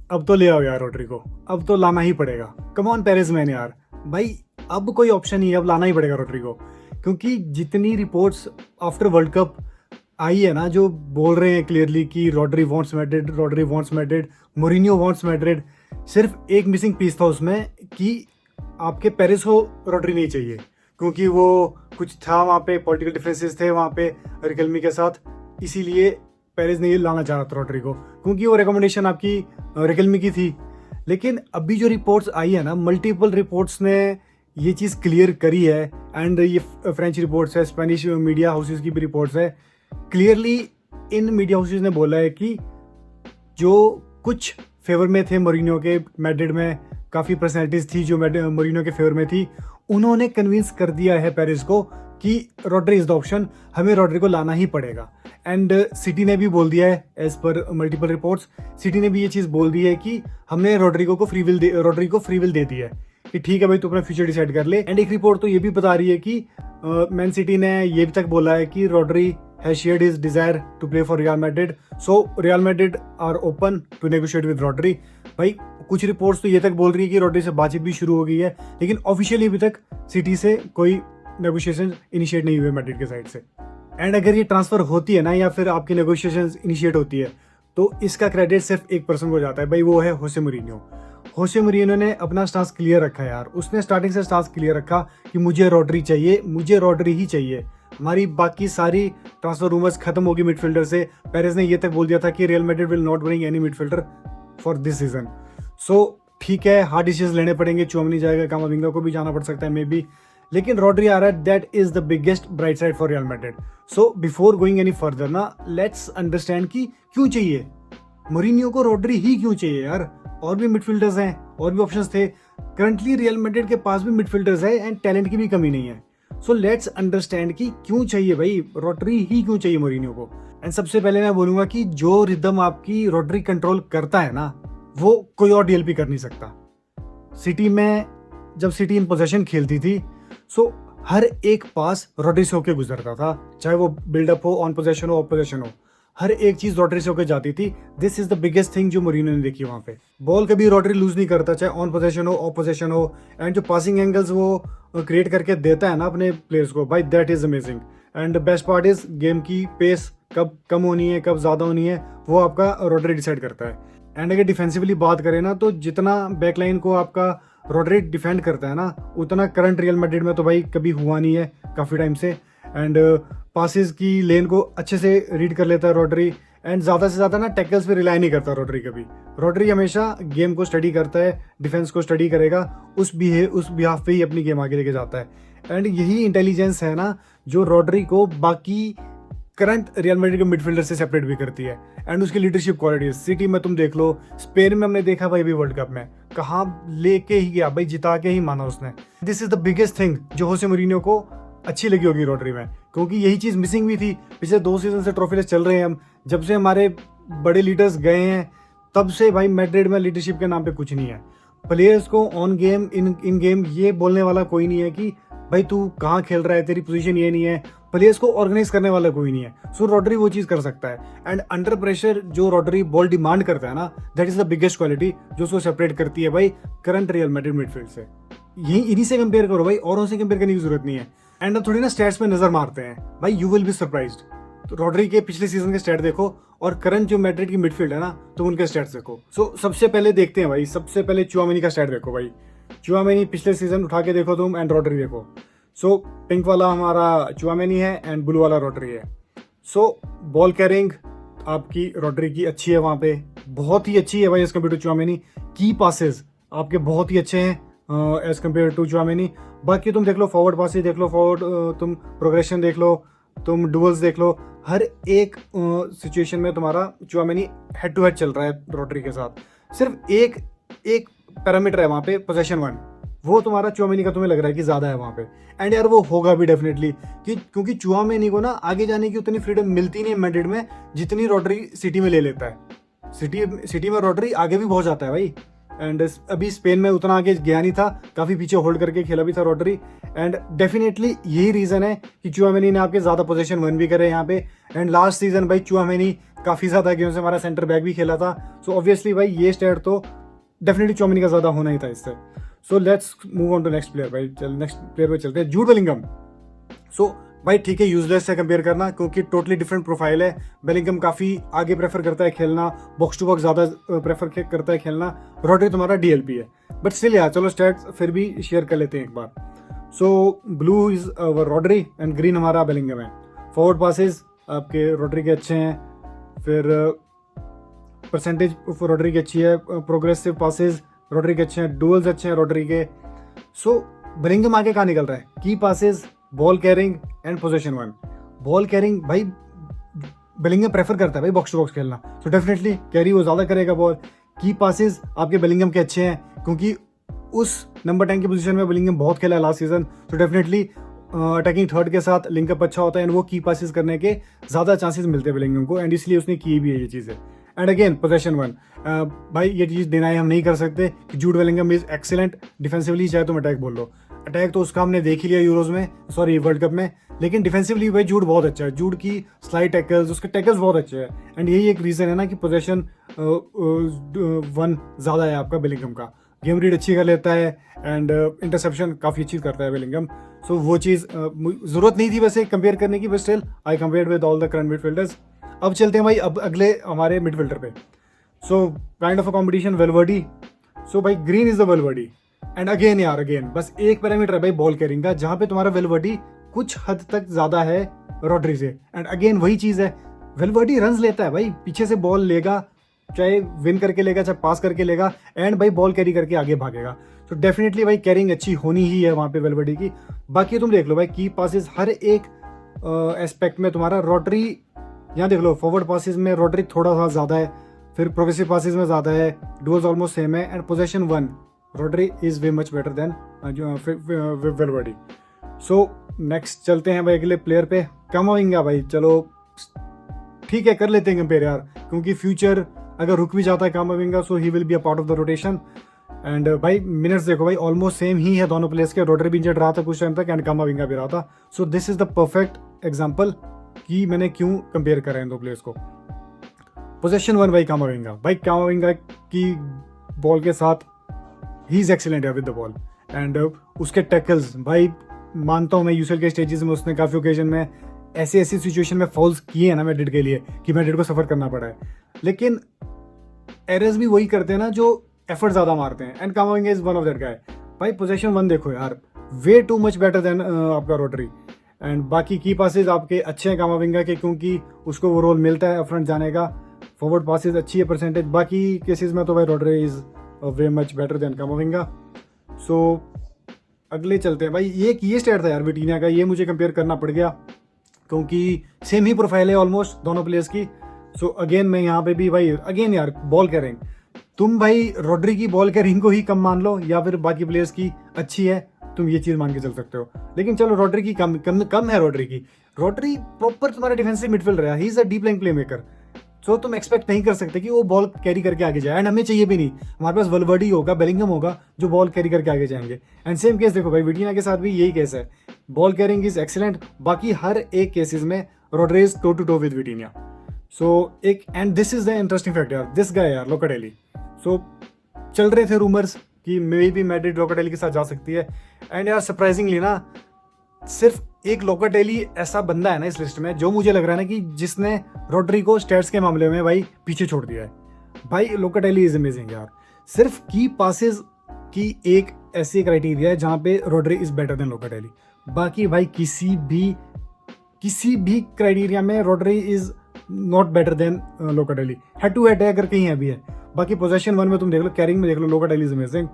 अब तो ले आओ यार रॉड्री को, अब तो लाना ही पड़ेगा। कम ऑन पेरेज मैन यार, भाई अब कोई ऑप्शन नहीं है, अब लाना ही पड़ेगा रॉड्री को। क्योंकि जितनी reports after world cup I है ना, जो बोल रहे हैं क्लियरली कि Rodri wants Madrid, Rodri wants Madrid, Mourinho wants Madrid. सिर्फ एक मिसिंग पीस था उसमें कि आपके पेरिस को रॉड्री नहीं चाहिए, क्योंकि वो कुछ था वहाँ पे, पॉलिटिकल डिफरेंसेस थे वहाँ पे रिकलमी के साथ, इसीलिए पेरिस नहीं लाना चाह रहा था रॉड्री को, क्योंकि वो रिकमेंडेशन आपकी रिकलमी की थी। लेकिन अभी जो रिपोर्ट्स आई है ना, मल्टीपल रिपोर्ट्स ने ये चीज़ क्लियर करी है, एंड ये फ्रेंच रिपोर्ट्स है, स्पेनिश मीडिया हाउसेस की भी रिपोर्ट्स है। क्लियरली इन मीडिया हाउसेस ने बोला है कि जो कुछ फेवर में थे मोरिनियो के मैड्रिड में, काफ़ी पर्सनैलिटीज़ थी जो मोरिनियो के फेवर में थी, उन्होंने कन्विंस कर दिया है पेरिस को कि रॉड्री इज़ द ऑप्शन, हमें रॉड्री को लाना ही पड़ेगा। एंड सिटी ने भी बोल दिया है, as per multiple reports, city ने भी ये चीज़ बोल दी है कि हमने रॉड्री को फ्री विल दे दी है कि ठीक है भाई, तू अपना फ्यूचर डिसाइड कर ले। एंड एक रिपोर्ट तो ये भी बता रही है कि मैन सिटी ने ये भी तक बोला है कि Rodri has shared his desire to play for Real Madrid, so Real Madrid are open to negotiate with Rodri। भाई कुछ रिपोर्ट्स तो ये तक बोल रही है कि रॉड्री से बातचीत भी शुरू हो गई है, लेकिन ऑफिशियली अभी तक सिटी से कोई नेगोशिएशन इनिशिएट नहीं हुए मैड्रिड के साइड से। एंड अगर ये ट्रांसफर होती है ना, या फिर आपकी नेगोशिएशन इनिशिएट होती है, तो इसका क्रेडिट सिर्फ एक पर्सन को जाता है भाई, वो है होसे मोरिनियो। होसे मोरिनियो ने अपना स्टांस क्लियर रखा है यार, उसने स्टार्टिंग से स्टांस क्लियर रखा कि मुझे रॉड्री चाहिए, मुझे रॉड्री ही चाहिए। हमारी बाकी सारी ट्रांसफर रूमर्स खत्म होगी मिडफील्डर से। पेरेस ने ये तक बोल दिया था कि Real Madrid will not bring any midfielder for this season. So ठीक है, हार्ड डिसीजन लेने पड़ेंगे, चुआमेनी जाएगा, कामाविंगा को भी जाना पड़ सकता है मे बी, लेकिन रॉड्री आ रहा है, that is the biggest bright side for real Madrid. So before going any further ना, लेट्स अंडरस्टैंड कि क्यों चाहिए मोरिनियो को रॉड्री ही क्यों चाहिए यार। और भी मिडफील्डर्स हैं, और भी ऑप्शंस थे। करंटली रियल मैड्रिड के पास भी मिडफील्डर्स है एंड टैलेंट की भी कमी नहीं है। सो लेट्स अंडरस्टैंड कि क्यों चाहिए भाई, रॉड्री ही क्यों चाहिए मोरिनियो को। एंड सबसे पहले मैं बोलूंगा कि जो रिदम आपकी रॉड्री कंट्रोल करता है ना, वो कोई और डीएलपी कर नहीं सकता। सिटी में जब सिटी इन पोजीशन खेलती थी, सो हर एक पास रॉड्री से होके गुजरता था, चाहे वो बिल्डअप हो, ऑन पोजीशन हो, ऑफ पोजीशन हो, हर एक चीज रॉड्री से होकर जाती थी। This is the biggest thing जो मोरिनियो ने देखी वहां पे। बॉल कभी रॉड्री लूज नहीं करता, चाहे ऑन पोजीशन हो, ऑफ पोजीशन हो। एंड जो पासिंग एंगल्स वो क्रिएट करके देता है ना अपने प्लेयर्स को, भाई that is amazing. And best part is game की पेस कब कम होनी है, कब ज्यादा होनी है, वो आपका रॉड्री डिसाइड करता है। एंड अगर डिफेंसिवली बात करें ना, तो जितना बैकलाइन को आपका रॉड्री डिफेंड करता है ना, उतना करंट रियल मैड्रिड में तो भाई कभी हुआ नहीं है काफ़ी टाइम से। एंड पासिस की लेन को अच्छे से रीड कर लेता है रॉड्री, एंड ज़्यादा से ज़्यादा ना टैकल्स पे रिलाई नहीं करता रॉड्री कभी। रॉड्री हमेशा गेम को स्टडी करता है, डिफेंस को स्टडी करेगा, उस बिहाफ पे ही अपनी गेम आगे लेके जाता है। एंड यही इंटेलिजेंस है ना जो रॉड्री को बाकी करंट रियल मैड्रिड के मिडफील्डर से सेपरेट भी करती है। एंड उसकी लीडरशिप क्वालिटीज सिटी में तुम देख लो, स्पेन में हमने देखा भाई, अभी वर्ल्ड कप में कहाँ लेके ही गया भाई, जिता के ही माना उसने। This is the biggest thing जो होसे मोरिनियो को अच्छी लगी होगी रॉड्री में, क्योंकि यही चीज़ मिसिंग भी थी। पिछले 2 सीजन से ट्रॉफी लेस चल रहे हैं हम, जब से हमारे बड़े लीडर्स गए हैं तब से भाई मैड्रिड में लीडरशिप के नाम पे कुछ नहीं है। प्लेयर्स को ऑन गेम, इन गेम ये बोलने वाला कोई नहीं है कि भाई तू कहाँ खेल रहा है, तेरी पोजीशन ये नहीं है। प्लेयर्स को ऑर्गेनाइज करने वाला कोई नहीं है। सो रॉड्री वो चीज़ कर सकता है। एंड अंडर प्रेशर जो रॉड्री बॉल डिमांड करता है ना, that is the biggest quality जो उसको सेपरेट करती है भाई करंट रियल मैड्रिड मिडफील्ड से। यही इन्हीं से कंपेयर करो भाई, औरों से कंपेयर करने की जरूरत नहीं है। एंड अब थोड़ी ना स्टैट्स में नजर मारते हैं भाई, यू विल बी सरप्राइज्ड। तो रॉड्री के पिछले सीजन के स्टैट देखो और करंट जो मैड्रिड की मिडफील्ड है ना, तो उनके स्टैट्स देखो। सो सबसे पहले देखते हैं भाई, सबसे पहले चुआमेनी का स्टैट देखो भाई। चुआमेनी पिछले सीजन उठा के देखो तुम, एंड रॉड्री देखो। सो पिंक वाला हमारा चुआमेनी है एंड ब्लू वाला रॉड्री है। सो बॉल कैरिंग आपकी रॉड्री की अच्छी है, वहाँ पे बहुत ही अच्छी है भाई एज कम्पेयर टू चुआमेनी। की पासेस आपके बहुत ही अच्छे हैं एज कम्पेयर टू चुआमेनी। बाकी तुम देख लो, फॉरवर्ड पासेस देख लो, फॉरवर्ड तुम प्रोग्रेशन देख लो, तुम डुअल्स देख लो, हर एक सिचुएशन में तुम्हारा चुआमेनी हेड टू हेड चल रहा है रॉड्री के साथ। सिर्फ एक पैरामीटर है वहाँ पे, पोजीशन 1, वो तुम्हारा चुआमेनी का तुम्हें लग रहा है कि ज़्यादा है वहाँ पे। एंड यार वो होगा भी डेफिनेटली, क्योंकि चुआमेनी को ना आगे जाने की उतनी फ्रीडम मिलती नहीं है मैड्रिड में जितनी रॉड्री सिटी में ले लेता है। सिटी में रॉड्री आगे भी बहुत जाता है भाई, एंड अभी स्पेन में उतना आगे गया नहीं था, काफ़ी पीछे होल्ड करके खेला भी था रॉड्री। एंड डेफिनेटली यही रीज़न है कि चुआमेनी ने आपके ज़्यादा पोजीशन वन भी करे यहाँ पे। एंड लास्ट सीजन भाई चुआमेनी काफ़ी ज़्यादा गेम से हमारा सेंटर बैक भी खेला था। सो ऑब्वियसली भाई ये स्टैट तो डेफिनेटली चुआमेनी का ज़्यादा होना ही था इससे। So let's move on to next player भाई। चल नेक्स्ट प्लेयर पे चलते हैं, जूड बेलिंगम। सो भाई ठीक है, यूजलेस से कंपेयर करना क्योंकि टोटली डिफरेंट प्रोफाइल है। बेलिंगम काफ़ी आगे प्रेफर करता है खेलना, बॉक्स टू बॉक्स ज़्यादा प्रेफर करता है खेलना। रॉड्री तुम्हारा डीएलपी है, बट स्टिल यार चलो स्टैट्स फिर भी शेयर कर लेते हैं एक बार। So blue is Rodri and green हमारा बेलिंगम है। फॉरवर्ड पासेस आपके रॉड्री के अच्छे हैं, फिर परसेंटेज रॉड्री की अच्छी है, प्रोग्रेसिव पासेस रॉड्री के अच्छे हैं, डुअल्स अच्छे हैं रॉड्री के। सो बेलिंगम आगे कहाँ निकल रहा है? की passes, ball carrying and position one. Ball carrying भाई बेलिंगम प्रेफर करता है भाई बॉक्स टू बॉक्स खेलना, तो डेफिनेटली कैरी वो ज़्यादा करेगा बॉल। की पासेस आपके बेलिंगम के अच्छे हैं क्योंकि उस नंबर 10 की पोजीशन में बेलिंगम बहुत खेला है लास्ट सीजन, तो डेफिनेटली अटैकिंग थर्ड के साथ लिंकअप अच्छा होता है एंड वो की पासेस करने के ज़्यादा चांसेस मिलते हैं बेलिंगम को, एंड इसलिए उसने की भी है ये चीज़ें। एंड अगेन पोजीशन वन, भाई ये चीज़ डिनाई हम नहीं कर सकते कि Jude Bellingham is excellent defensively, चाहे तुम अटैक बोल लो। अटैक तो उसका हमने देख ही लिया यूरोज में, सॉरी वर्ल्ड कप में, लेकिन डिफेंसिवली भाई जूड बहुत अच्छा है। जूड की स्लाइड टैकल्स, उसके टैकल्स बहुत अच्छे हैं, एंड यही एक रीज़न है ना कि पोजीशन वन ज़्यादा है आपका बेलिंगम का। गेम रीड अच्छी कर लेता है एंड इंटरसेप्शन काफ़ी अच्छी करता है बेलिंगम। सो वो चीज़ ज़रूरत नहीं थी वैसे कंपेयर करने की, but still I compare with all the current midfielders. अब चलते हैं भाई अब अगले हमारे मिडफील्डर पे। So kind of a competition, Valverde. So भाई green is the Valverde, and again यार अगेन बस एक पैरामीटर है भाई बॉल कैरिंग का, जहाँ पे तुम्हारा वेलवर्डी कुछ हद तक ज़्यादा है रॉड्री से। एंड अगेन वही चीज़ है, वेलवर्डी रन्स लेता है भाई, पीछे से बॉल लेगा, चाहे विन करके लेगा चाहे पास करके लेगा, एंड भाई बॉल कैरी करके आगे भागेगा। तो डेफिनेटली भाई कैरिंग अच्छी होनी ही है वहाँ पे वेलवर्डी की। बाकी तुम देख लो भाई की पासिस हर एक एस्पेक्ट में तुम्हारा रॉड्री, यहाँ देख लो फॉरवर्ड पासिस में रॉड्री थोड़ा सा ज़्यादा है, फिर प्रोग्रेसिव पासिस में ज़्यादा है, डुअल्स ऑलमोस्ट सेम है, and position one Rodri is way much better than Valverde. So next चलते हैं भाई अगले प्लेयर पे, कमाविंगा। भाई चलो ठीक है कर लेते हैं कंपेयर यार, क्योंकि फ्यूचर अगर रुक भी जाता है Camavinga so he will be a part of the rotation. And भाई मिनट्स देखो भाई ऑलमोस्ट सेम ही है दोनों प्लेयर्स के, रॉड्री भी इंजर्ड रहा था कुछ टाइम तक एंड कमाविंगा भी रहा था। So this is the perfect example कि मैंने क्यों कंपेयर करा इन दो प्लेयर्स को। पोजीशन वन भाई कामाविंगा की बॉल के साथ ही इज एक्सीलेंट है विद द बॉल, एंड उसके टैकल्स भाई मानता हूँ मैं यूसीएल के स्टेजेस में उसने काफ़ी ओकेजन में ऐसी सिचुएशन में फॉल्स किए हैं ना मैड्रिड के लिए कि मैड्रिड को सफ़र करना पड़ा है, लेकिन एरर्स भी वही करते हैं ना जो एफर्ट ज़्यादा मारते हैं, and कामाविंगा is one of that guy. भाई पोजीशन वन देखो यार, way too much better then आपका रॉड्री। एंड बाकी की पासेस आपके अच्छे हैं कामाविंगा के, क्योंकि उसको वो रोल मिलता है अपफ्रंट जाने का। फॉरवर्ड पासेस अच्छी है परसेंटेज, बाकी केसेस में तो भाई Rodri is way much better than Camavinga. So अगले चलते हैं भाई, ये स्टेट था यार विटीनिया का, ये मुझे कंपेयर करना पड़ गया क्योंकि सेम ही प्रोफाइल है ऑलमोस्ट दोनों प्लेयर्स की। सो अगेन मैं यहाँ पे भी भाई अगेन यार बॉल कैरिंग, तुम भाई रॉड्री की बॉल कैरिंग को ही कम मान लो या फिर बाकी प्लेयर्स की अच्छी है, तुम ये चीज़ मान के चल सकते हो, लेकिन चलो रॉड्री की कम है रॉड्री की। रॉड्री प्रॉपर तुम्हारा डिफेंसिव मिडफील्डर है, he is a deep line playmaker, so तुम एक्सपेक्ट नहीं कर सकते कि वो बॉल कैरी करके आगे जाए, एंड हमें चाहिए भी नहीं। हमारे पास वेलवर्डी होगा, बेलिंगम होगा जो बॉल कैरी करके आगे जाएंगे। एंड सेम केस देखो भाई विटीनिया के साथ भी यही केस है, बॉल कैरिंग इज एक्सीलेंट, बाकी हर एक केसेस में Rodri is toe to toe with Vitinha. So एक and this is the interesting fact यार, दिस गाय यार लोकाडेली। सो चल रहे थे रूमर्स कि मे भी मैड्रिड लोकाडेली के साथ जा सकती है, एंड यार सरप्राइजिंगली ना सिर्फ एक लोकाडेली ऐसा बंदा है ना इस लिस्ट में जो मुझे लग रहा है ना कि जिसने रॉड्री को स्टैट्स के मामले में भाई पीछे छोड़ दिया है। भाई लोकाडेली इज अमेजिंग यार, सिर्फ की पासेस की एक ऐसी क्राइटेरिया है जहाँ पे Rodri is better than Locatelli, बाकी भाई किसी भी क्राइटेरिया में Rodri is not better than Locatelli. Head to head है अगर कहीं अभी है, बाकी पोजीशन वन में तुम देख लो, कैरिंग में देख लो, लोकाडेली इज अमेजिंग,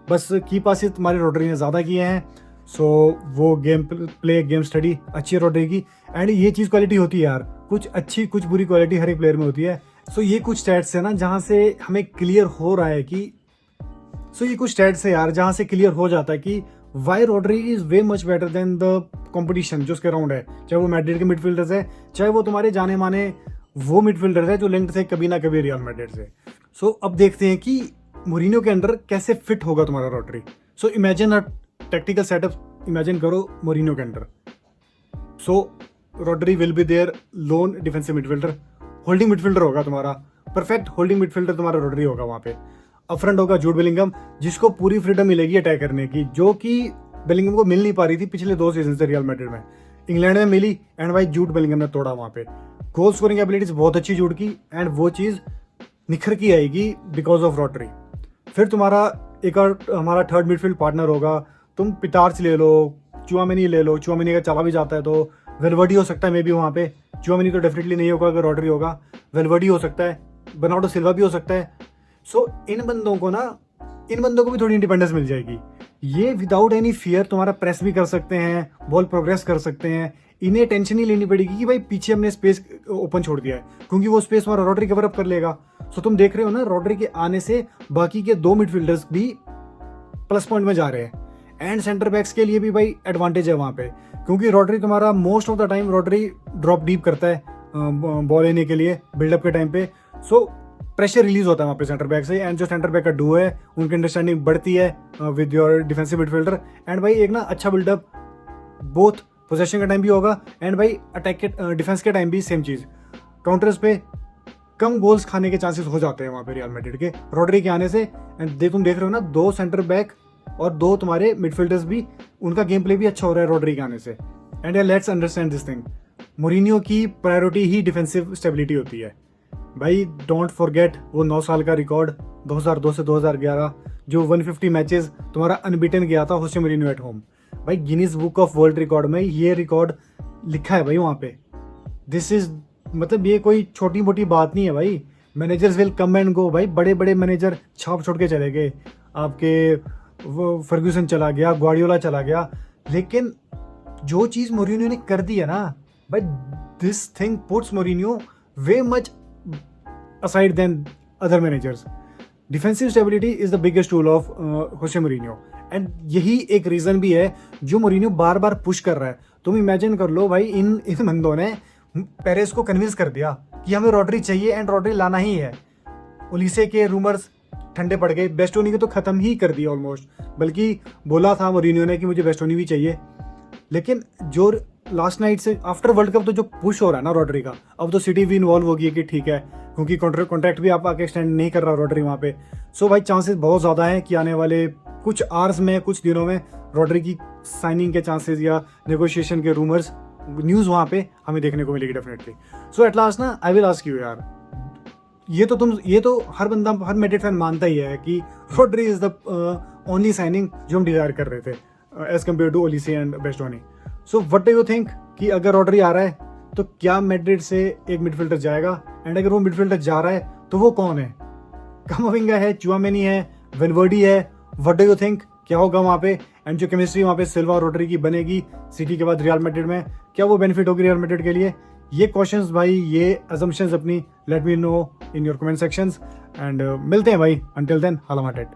बस की पासेस तुम्हारे रॉड्री ने ज़्यादा किए हैं। सो वो गेम स्टडी अच्छी है रॉड्री की, एंड ये चीज़ क्वालिटी होती है यार, कुछ अच्छी कुछ बुरी क्वालिटी हर एक प्लेयर में होती है। सो ये कुछ स्टैट्स है ना जहाँ से हमें क्लियर हो रहा है कि ये कुछ स्टैट्स है यार जहाँ से क्लियर हो जाता है कि why Rodri is way much better than the competition जो उसके राउंड है, चाहे वो मैड्रिड के मिडफील्डर्स है, चाहे वो तुम्हारे जाने माने वो मिडफील्डर्स है जो लिंक्ड थे कभी ना कभी रियल मैड्रिड से। सो अब देखते हैं कि मोरिनियो के अंडर कैसे फिट होगा तुम्हारा Rodri. So imagine a tactical setup imagine करो मोरिनियो के under. So Rodri will be there loan defensive midfielder, holding midfielder होगा तुम्हारा, परफेक्ट होल्डिंग मिडफील्डर तुम्हारा रोड्री होगा वहाँ पे। अप फ्रंट होगा जूड बेलिंगम, जिसको पूरी फ्रीडम मिलेगी अटैक करने की, जो कि बेलिंगम को मिल नहीं पा रही थी पिछले 2 सीजन से रियल मैड्रिड में। इंग्लैंड में मिली एंड भाई जूड बेलिंगम ने तोड़ा वहाँ पे। गोल स्कोरिंग एबिलिटीज बहुत अच्छी जूड की, एंड वो चीज़ निखर की आएगी बिकॉज ऑफ रोड्री। फिर तुम्हारा एक और हमारा थर्ड मिडफील्ड पार्टनर होगा, तुम पिटार्स ले लो, चुआमेनी ले लो, चुआमेनी का चला भी जाता है तो वेलवर्डी हो सकता है मे बी वहाँ पे। चुआमेनी तो डेफिनेटली नहीं होगा अगर रोड्री होगा, वेलवर्डी हो सकता है, बर्नार्डो सिल्वा भी हो सकता है। सो इन बंदों को भी थोड़ी इंडिपेंडेंस मिल जाएगी। ये विदाउट एनी फियर तुम्हारा प्रेस भी कर सकते हैं, बॉल प्रोग्रेस कर सकते हैं। इन्हें टेंशन ही लेनी पड़ेगी कि भाई पीछे हमने स्पेस ओपन छोड़ दिया है, क्योंकि वो स्पेस हमारा रोड्री कवर अप कर लेगा। सो तुम देख रहे हो ना, रोड्री के आने से बाकी के 2 मिडफील्डर्स भी प्लस पॉइंट में जा रहे हैं, एंड सेंटर बैक्स के लिए भी भाई एडवांटेज है वहाँ पे, क्योंकि रोड्री तुम्हारा most of the time Rodri drop deep करता है बॉल लेने के लिए बिल्डअप के टाइम पे। सो प्रेशर रिलीज होता है वहाँ पे सेंटर बैक से, एंड जो सेंटर बैक का डुओ है उनकी अंडरस्टैंडिंग बढ़ती है with your defensive midfielder. And भाई एक ना अच्छा बिल्डअप बोथ पोजेशन के टाइम भी होगा, एंड भाई अटैक के डिफेंस के टाइम भी सेम चीज़। काउंटर्स पे कम गोल्स खाने के चांसेस हो जाते हैं वहाँ पे रियल मैड्रिड के रोड्री के आने से। एंड तुम देख रहे हो ना, 2 सेंटर बैक और 2 तुम्हारे मिडफील्डर्स भी, उनका गेम प्ले भी अच्छा हो रहा है रोड्री के आने से। And let's understand this thing, Mourinho की प्रायोरिटी ही डिफेंसिव स्टेबिलिटी होती है भाई। डोंट फॉरगेट वो 9 साल का रिकॉर्ड 2002 से 2011 जो 150 मैचेस तुम्हारा अनबीटन गया था होसे मोरिनियो एट होम। भाई Guinness book of world record में ये रिकॉर्ड लिखा है भाई वहाँ पे। दिस इज मतलब ये कोई छोटी मोटी बात नहीं है भाई। Managers will come and go भाई, बड़े बड़े मैनेजर छाप छोड़ के चले गए, आपके वो फर्ग्यूसन चला गया, ग्वार्डियोला चला गया, लेकिन जो चीज़ मोरिनियो ने कर दी है ना भाई, this thing puts Mourinho way much aside than other managers. Defensive stability is the biggest tool of Jose Mourinho, and यही एक रीज़न भी है जो मोरिनियो बार बार पुश कर रहा है। तुम इमेजिन कर लो भाई, इन बंदों ने पेरेस को कन्विंस कर दिया कि हमें रोड्री चाहिए एंड रोड्री लाना ही है। ओलिसे के रूमर्स ठंडे पड़ गए, बेस्टोनी के तो ख़त्म ही कर दिया ऑलमोस्ट, बल्कि बोला था मोरिनियो ने कि मुझे बेस्टोनी भी चाहिए। लेकिन जो लास्ट नाइट से आफ्टर वर्ल्ड कप तो जो पुश हो रहा है ना रोड्री का, अब तो सिटी भी इन्वॉल्व होगी कि ठीक है, क्योंकि कॉन्ट्रैक्ट भी आप आके एक्सटेंड नहीं कर रहा रोड्री वहाँ पे। सो भाई चांसेस बहुत ज़्यादा हैं कि आने वाले कुछ आवर्स में, कुछ दिनों में रोड्री की साइनिंग के चांसेस या नेगोशिएशन के रूमर्स, न्यूज़ वहाँ पे हमें देखने को मिलेगी डेफिनेटली। सो एट लास्ट ना आई विल आस्क यू यार, ये तो हर बंदा, हर मैड्रिड फैन मानता ही है कि Rodri is the only signing जो हम डिज़ायर कर रहे थे as compare to Olise and Bastoni. So what do you think कि अगर रोड्री आ रहा है तो क्या मैड्रिड से एक मिडफील्डर जाएगा, एंड अगर वो मिडफील्डर जा रहा है तो वो कौन है? कामाविंगा है, चुआमेनी है, वेलवर्डी है, व्हाट डू यू थिंक क्या होगा वहाँ पे? एंड जो केमिस्ट्री वहाँ पे सिल्वा और रोड्री की बनेगी सिटी के बाद रियल मैड्रिड में, क्या वो बेनिफिट होगी रियल मैड्रिड के लिए? ये क्वेश्चंस भाई, ये अजम्पशंस अपनी let me know in your comment sections, and मिलते हैं भाई। अंटिल देन, हाला माटेड।